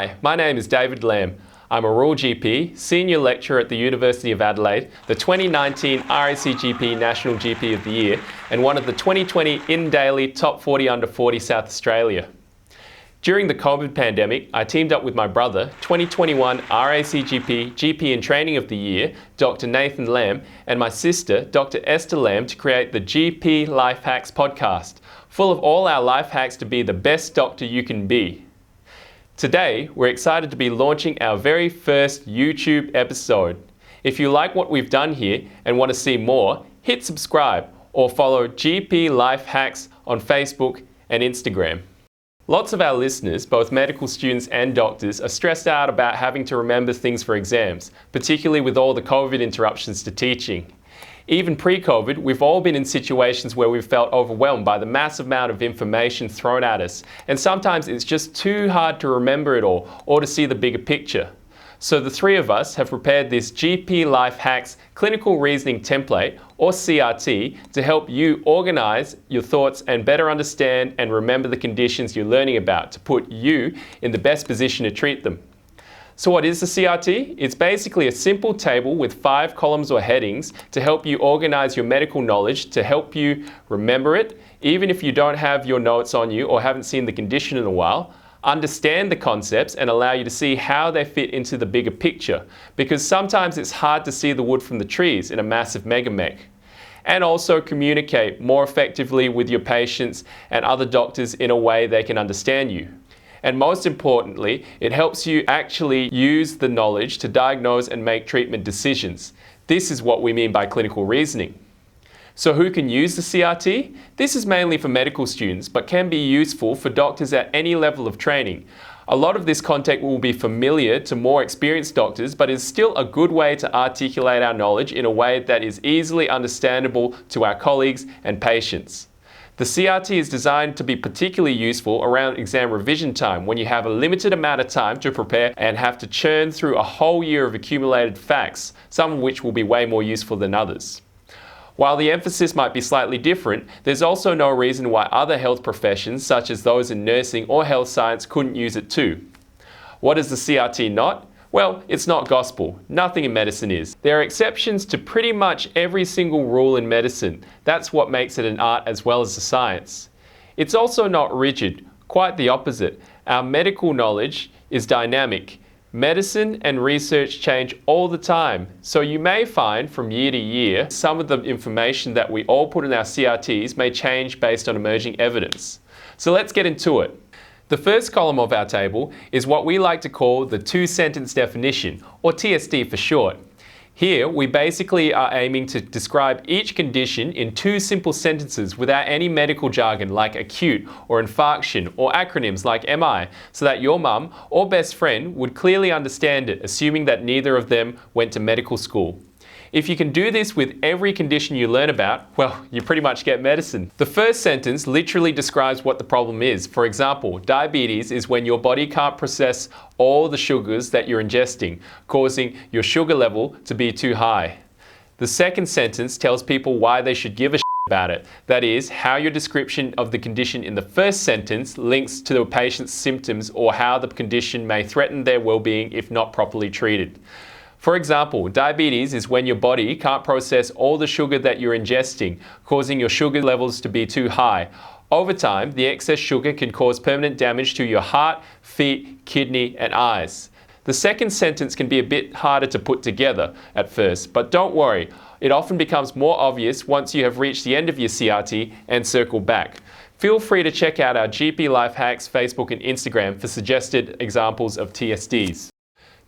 Hi, my name is David Lam. I'm a rural GP, senior lecturer at the University of Adelaide, the 2019 RACGP National GP of the Year, and one of the 2020 In Daily Top 40 Under 40 South Australia. During the COVID pandemic, I teamed up with my brother, 2021 RACGP GP in Training of the Year, Dr. Nathan Lam, and my sister, Dr. Esther Lam, to create the GP Lyf Hacks Podcast, full of all our life hacks to be the best doctor you can be. Today, we're excited to be launching our very first YouTube episode. If you like what we've done here and want to see more, hit subscribe or follow GP Lyf Hacks on Facebook and Instagram. Lots of our listeners, both medical students and doctors, are stressed out about having to remember things for exams, particularly with all the COVID interruptions to teaching. Even pre-COVID, we've all been in situations where we've felt overwhelmed by the massive amount of information thrown at us, and sometimes it's just too hard to remember it all or to see the bigger picture. So the three of us have prepared this GP Lyf Hacks Clinical Reasoning Template, or CRT, to help you organize your thoughts and better understand and remember the conditions you're learning about to put you in the best position to treat them. So what is the CRT? It's basically a simple table with 5 columns or headings to help you organize your medical knowledge, to help you remember it, even if you don't have your notes on you or haven't seen the condition in a while, understand the concepts and allow you to see how they fit into the bigger picture, because sometimes it's hard to see the wood from the trees in a massive megamech. And also communicate more effectively with your patients and other doctors in a way they can understand you. And most importantly, it helps you actually use the knowledge to diagnose and make treatment decisions. This is what we mean by clinical reasoning. So who can use the CRT? This is mainly for medical students, but can be useful for doctors at any level of training. A lot of this content will be familiar to more experienced doctors, but is still a good way to articulate our knowledge in a way that is easily understandable to our colleagues and patients. The CRT is designed to be particularly useful around exam revision time, when you have a limited amount of time to prepare and have to churn through a whole year of accumulated facts, some of which will be way more useful than others. While the emphasis might be slightly different, there's also no reason why other health professions, such as those in nursing or health science, couldn't use it too. What is the CRT not? Well, it's not gospel. Nothing in medicine is. There are exceptions to pretty much every single rule in medicine. That's what makes it an art as well as a science. It's also not rigid, quite the opposite. Our medical knowledge is dynamic. Medicine and research change all the time, so you may find from year to year some of the information that we all put in our CRTs may change based on emerging evidence. So let's get into it. The first column of our table is what we like to call the two-sentence definition, or TSD for short. Here, we basically are aiming to describe each condition in 2 simple sentences without any medical jargon like acute or infarction or acronyms like MI, so that your mum or best friend would clearly understand it, assuming that neither of them went to medical school. If you can do this with every condition you learn about, well, you pretty much get medicine. The first sentence literally describes what the problem is. For example, diabetes is when your body can't process all the sugars that you're ingesting, causing your sugar level to be too high. The second sentence tells people why they should give a shit about it. That is, how your description of the condition in the first sentence links to the patient's symptoms or how the condition may threaten their well-being if not properly treated. For example, diabetes is when your body can't process all the sugar that you're ingesting, causing your sugar levels to be too high. Over time, the excess sugar can cause permanent damage to your heart, feet, kidney, and eyes. The second sentence can be a bit harder to put together at first, but don't worry, it often becomes more obvious once you have reached the end of your CRT and circle back. Feel free to check out our GP Lyf Hacks Facebook and Instagram for suggested examples of TSDs.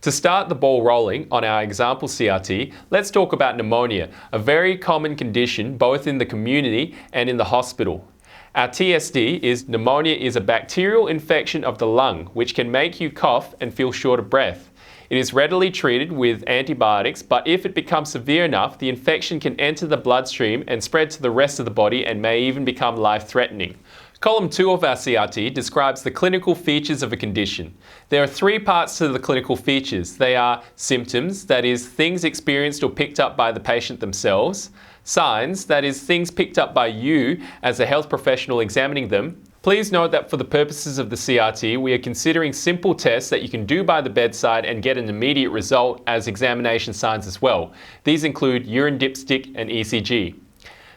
To start the ball rolling on our example CRT, let's talk about pneumonia, a very common condition both in the community and in the hospital. Our TSD is pneumonia is a bacterial infection of the lung, which can make you cough and feel short of breath. It is readily treated with antibiotics, but if it becomes severe enough, the infection can enter the bloodstream and spread to the rest of the body and may even become life-threatening. Column 2 of our CRT describes the clinical features of a condition. There are 3 parts to the clinical features. They are symptoms, that is, things experienced or picked up by the patient themselves; signs, that is, things picked up by you as a health professional examining them; Please note that for the purposes of the CRT, we are considering simple tests that you can do by the bedside and get an immediate result as examination signs as well. These include urine dipstick and ECG.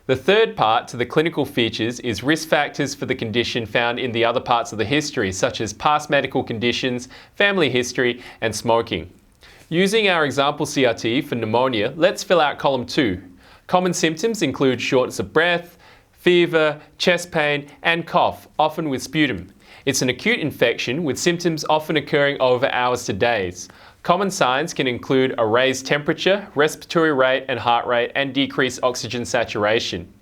The third part to the clinical features is risk factors for the condition found in the other parts of the history, such as past medical conditions, family history, and smoking. Using our example CRT for pneumonia, let's fill out column 2. Common symptoms include shortness of breath, fever, chest pain, and cough, often with sputum. It's an acute infection with symptoms often occurring over hours to days. Common signs can include a raised temperature, respiratory rate and heart rate, and decreased oxygen saturation.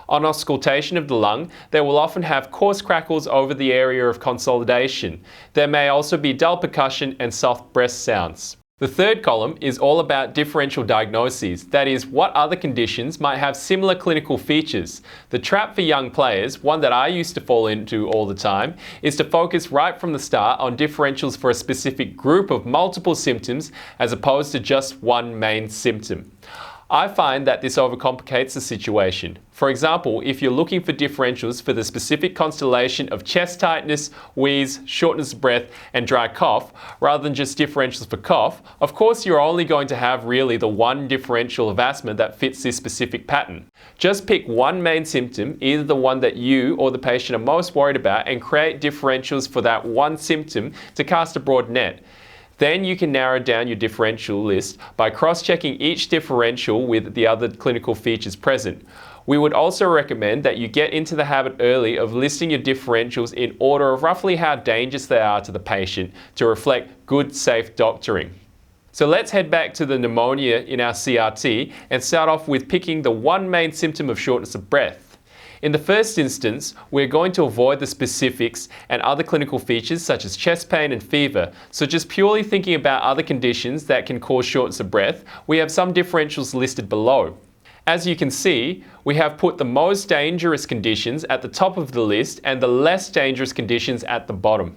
On auscultation of the lung, they will often have coarse crackles over the area of consolidation. There may also be dull percussion and soft breath sounds. The third column is all about differential diagnoses, that is, what other conditions might have similar clinical features. The trap for young players, one that I used to fall into all the time, is to focus right from the start on differentials for a specific group of multiple symptoms as opposed to just one main symptom. I find that this overcomplicates the situation. For example, if you're looking for differentials for the specific constellation of chest tightness, wheeze, shortness of breath, and dry cough, rather than just differentials for cough, of course you're only going to have really the one differential of asthma that fits this specific pattern. Just pick one main symptom, either the one that you or the patient are most worried about, and create differentials for that one symptom to cast a broad net. Then you can narrow down your differential list by cross-checking each differential with the other clinical features present. We would also recommend that you get into the habit early of listing your differentials in order of roughly how dangerous they are to the patient to reflect good, safe doctoring. So let's head back to the pneumonia in our CRT and start off with picking the one main symptom of shortness of breath. In the first instance, we're going to avoid the specifics and other clinical features such as chest pain and fever. So just purely thinking about other conditions that can cause shortness of breath, we have some differentials listed below. As you can see, we have put the most dangerous conditions at the top of the list and the less dangerous conditions at the bottom.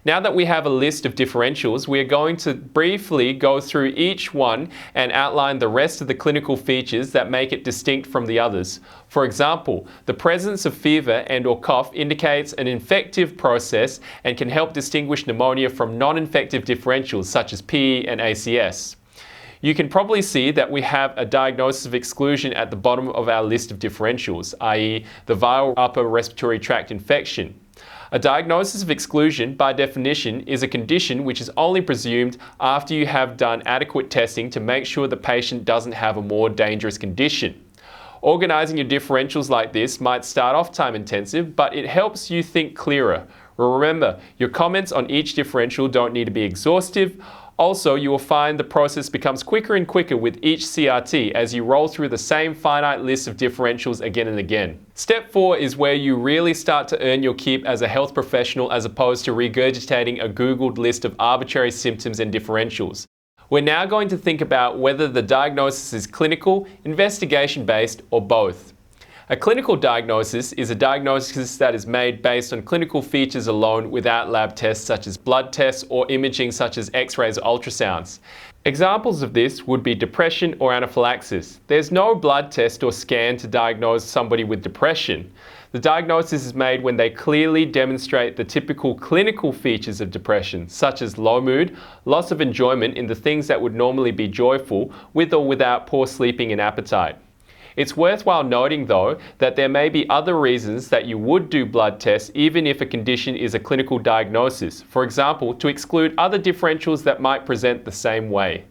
Now that we have a list of differentials, we are going to briefly go through each one and outline the rest of the clinical features that make it distinct from the others. For example, the presence of fever and/or cough indicates an infective process and can help distinguish pneumonia from non-infective differentials such as PE and ACS. You can probably see that we have a diagnosis of exclusion at the bottom of our list of differentials, i.e. the viral upper respiratory tract infection. A diagnosis of exclusion, by definition, is a condition which is only presumed after you have done adequate testing to make sure the patient doesn't have a more dangerous condition. Organising your differentials like this might start off time intensive, but it helps you think clearer. Remember, your comments on each differential don't need to be exhaustive. Also, you will find the process becomes quicker and quicker with each CRT as you roll through the same finite list of differentials again and again. Step 4 is where you really start to earn your keep as a health professional as opposed to regurgitating a Googled list of arbitrary symptoms and differentials. We're now going to think about whether the diagnosis is clinical, investigation-based, or both. A clinical diagnosis is a diagnosis that is made based on clinical features alone without lab tests such as blood tests or imaging such as X-rays or ultrasounds. Examples of this would be depression or anaphylaxis. There's no blood test or scan to diagnose somebody with depression. The diagnosis is made when they clearly demonstrate the typical clinical features of depression, such as low mood, loss of enjoyment in the things that would normally be joyful, with or without poor sleeping and appetite. It's worthwhile noting, though, that there may be other reasons that you would do blood tests even if a condition is a clinical diagnosis. For example, to exclude other differentials that might present the same way.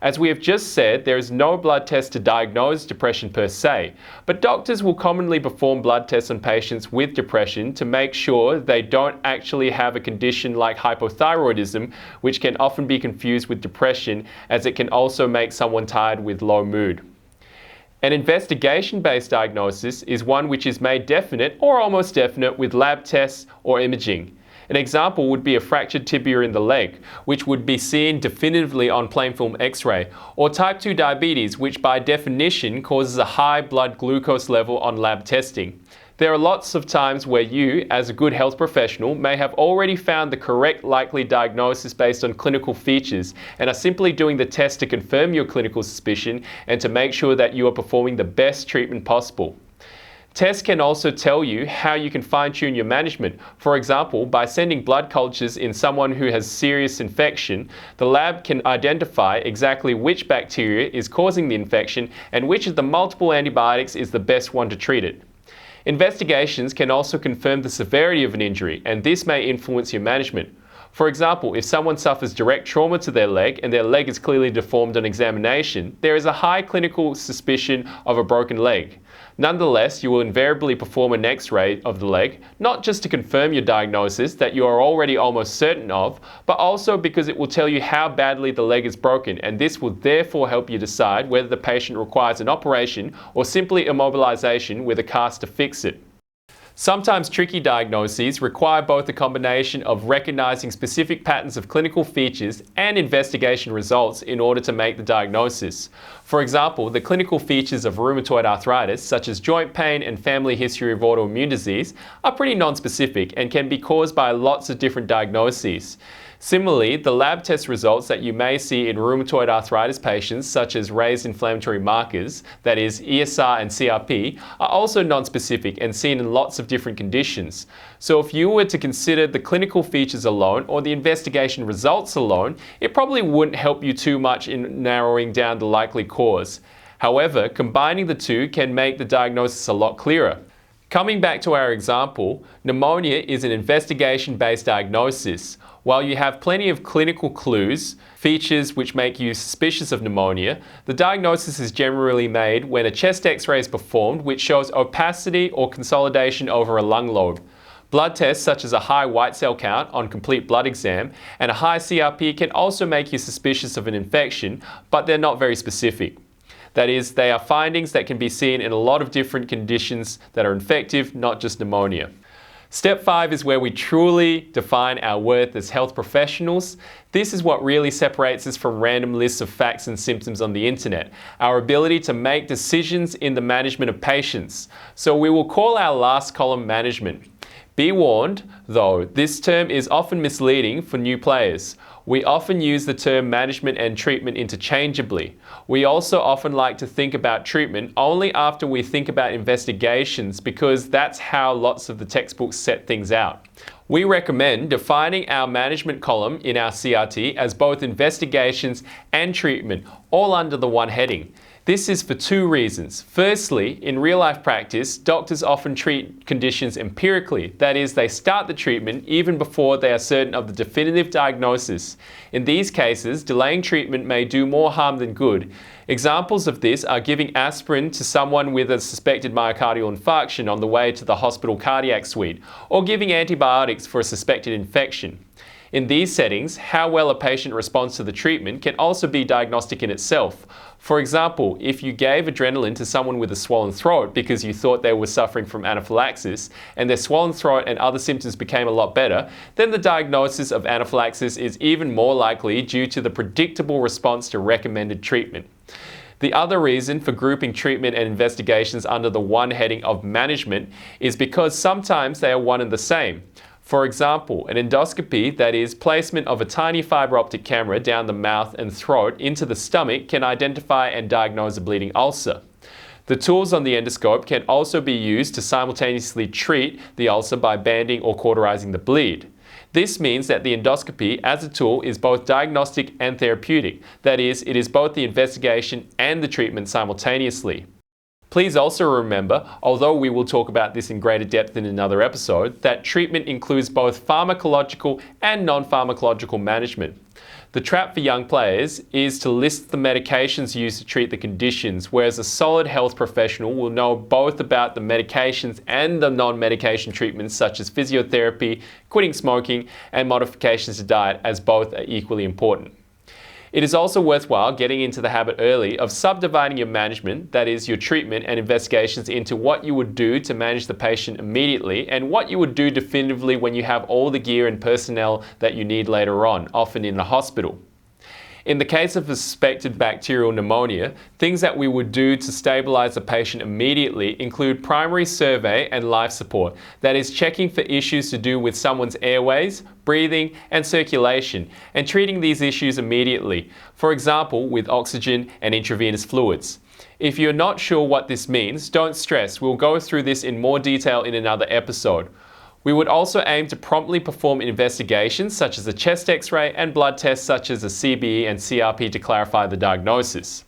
As we have just said, there is no blood test to diagnose depression per se, but doctors will commonly perform blood tests on patients with depression to make sure they don't actually have a condition like hypothyroidism, which can often be confused with depression, as it can also make someone tired with low mood. An investigation-based diagnosis is one which is made definite or almost definite with lab tests or imaging. An example would be a fractured tibia in the leg, which would be seen definitively on plain film X-ray, or type 2 diabetes, which by definition causes a high blood glucose level on lab testing. There are lots of times where you, as a good health professional, may have already found the correct likely diagnosis based on clinical features and are simply doing the test to confirm your clinical suspicion and to make sure that you are performing the best treatment possible. Tests can also tell you how you can fine-tune your management. For example, by sending blood cultures in someone who has serious infection, the lab can identify exactly which bacteria is causing the infection and which of the multiple antibiotics is the best one to treat it. Investigations can also confirm the severity of an injury, and this may influence your management. For example, if someone suffers direct trauma to their leg and their leg is clearly deformed on examination, there is a high clinical suspicion of a broken leg. Nonetheless, you will invariably perform an X-ray of the leg, not just to confirm your diagnosis that you are already almost certain of, but also because it will tell you how badly the leg is broken, and this will therefore help you decide whether the patient requires an operation or simply immobilization with a cast to fix it. Sometimes tricky diagnoses require both a combination of recognizing specific patterns of clinical features and investigation results in order to make the diagnosis. For example, the clinical features of rheumatoid arthritis, such as joint pain and family history of autoimmune disease, are pretty non-specific and can be caused by lots of different diagnoses. Similarly, the lab test results that you may see in rheumatoid arthritis patients, such as raised inflammatory markers, that is ESR and CRP, are also non-specific and seen in lots of different conditions. So if you were to consider the clinical features alone or the investigation results alone, it probably wouldn't help you too much in narrowing down the likely cause. However, combining the two can make the diagnosis a lot clearer. Coming back to our example, pneumonia is an investigation-based diagnosis. While you have plenty of clinical clues, features which make you suspicious of pneumonia, the diagnosis is generally made when a chest X-ray is performed which shows opacity or consolidation over a lung lobe. Blood tests such as a high white cell count on complete blood exam and a high CRP can also make you suspicious of an infection, but they're not very specific. That is, they are findings that can be seen in a lot of different conditions that are infective, not just pneumonia. Step 5 is where we truly define our worth as health professionals. This is what really separates us from random lists of facts and symptoms on the internet, our ability to make decisions in the management of patients. So we will call our last column management. Be warned, though, this term is often misleading for new players. We often use the term management and treatment interchangeably. We also often like to think about treatment only after we think about investigations because that's how lots of the textbooks set things out. We recommend defining our management column in our CRT as both investigations and treatment, all under the one heading. This is for two reasons. Firstly, in real-life practice, doctors often treat conditions empirically. That is, they start the treatment even before they are certain of the definitive diagnosis. In these cases, delaying treatment may do more harm than good. Examples of this are giving aspirin to someone with a suspected myocardial infarction on the way to the hospital cardiac suite, or giving antibiotics for a suspected infection. In these settings, how well a patient responds to the treatment can also be diagnostic in itself. For example, if you gave adrenaline to someone with a swollen throat because you thought they were suffering from anaphylaxis, and their swollen throat and other symptoms became a lot better, then the diagnosis of anaphylaxis is even more likely due to the predictable response to recommended treatment. The other reason for grouping treatment and investigations under the one heading of management is because sometimes they are one and the same. For example, an endoscopy, that is, placement of a tiny fiber optic camera down the mouth and throat into the stomach, can identify and diagnose a bleeding ulcer. The tools on the endoscope can also be used to simultaneously treat the ulcer by banding or cauterizing the bleed. This means that the endoscopy as a tool is both diagnostic and therapeutic. That is, it is both the investigation and the treatment simultaneously. Please also remember, although we will talk about this in greater depth in another episode, that treatment includes both pharmacological and non-pharmacological management. The trap for young players is to list the medications used to treat the conditions, whereas a solid health professional will know both about the medications and the non-medication treatments such as physiotherapy, quitting smoking, and modifications to diet, as both are equally important. It is also worthwhile getting into the habit early of subdividing your management, that is, your treatment and investigations, into what you would do to manage the patient immediately and what you would do definitively when you have all the gear and personnel that you need later on, often in the hospital. In the case of a suspected bacterial pneumonia, things that we would do to stabilize the patient immediately include primary survey and life support, that is, checking for issues to do with someone's airways, breathing, and circulation, and treating these issues immediately, for example, with oxygen and intravenous fluids. If you're not sure what this means, don't stress, we'll go through this in more detail in another episode. We would also aim to promptly perform investigations such as a chest x-ray and blood tests such as a CBE and CRP to clarify the diagnosis.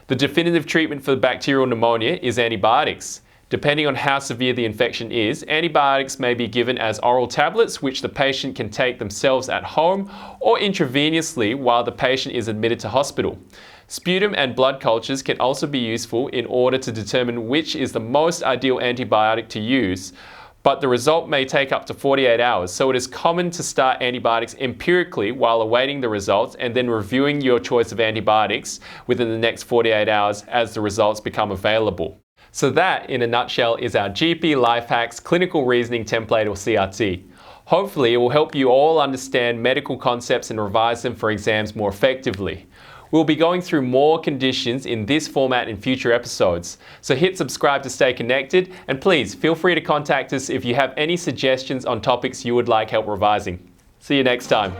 The definitive treatment for bacterial pneumonia is antibiotics. Depending on how severe the infection is, antibiotics may be given as oral tablets which the patient can take themselves at home or intravenously while the patient is admitted to hospital. Sputum and blood cultures can also be useful in order to determine which is the most ideal antibiotic to use, but the result may take up to 48 hours, so it is common to start antibiotics empirically while awaiting the results and then reviewing your choice of antibiotics within the next 48 hours as the results become available. So that, in a nutshell, is our GP Lyf Hacks Clinical Reasoning Template or CRT. Hopefully it will help you all understand medical concepts and revise them for exams more effectively. We'll be going through more conditions in this format in future episodes, so hit subscribe to stay connected, and please feel free to contact us if you have any suggestions on topics you would like help revising. See you next time.